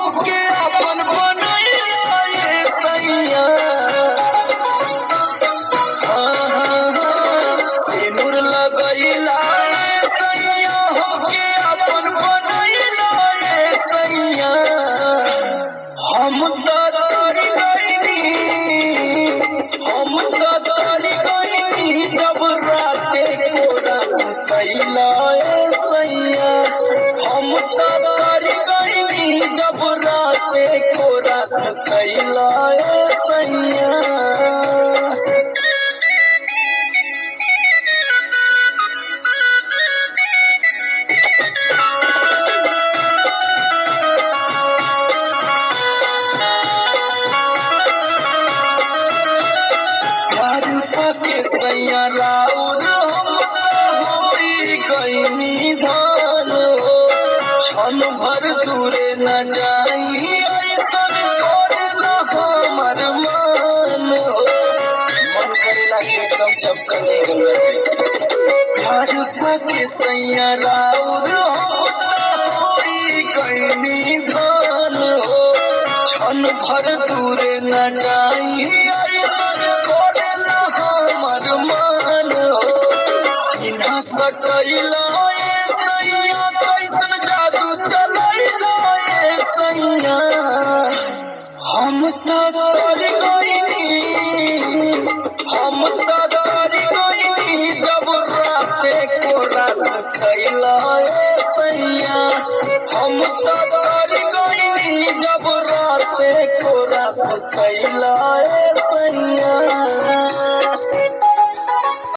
हमके अपन बनैला ये सैया। सिनुर लगैला ये सैया हमके अपन बनैला ये सैया। हम तो तोरी गईनी जब राते कोरा सुतैला ए सैया। हम तो तोरी गईनी जब राते कोरा सुतैला ए सैया। के सैया राउर हम होई गईनी धान हो। क्षण भर दूरे न जाई ऐसन करेला हमर मान हो। मन करेला कि एकदम चपकने के सैया राउर हम होई गईनी धान हो। क्षण भर दूरे न जाई ऐसन करेला हमर मान हो। सीना कटैला ए सैया कैसन जादू चलैला ए सैया। हम तो तोरी गईनी जब राते कोरा सुतैला ए सैया। हम तो तोरी गईनी जब राते कोरा सुतैला ए सैया।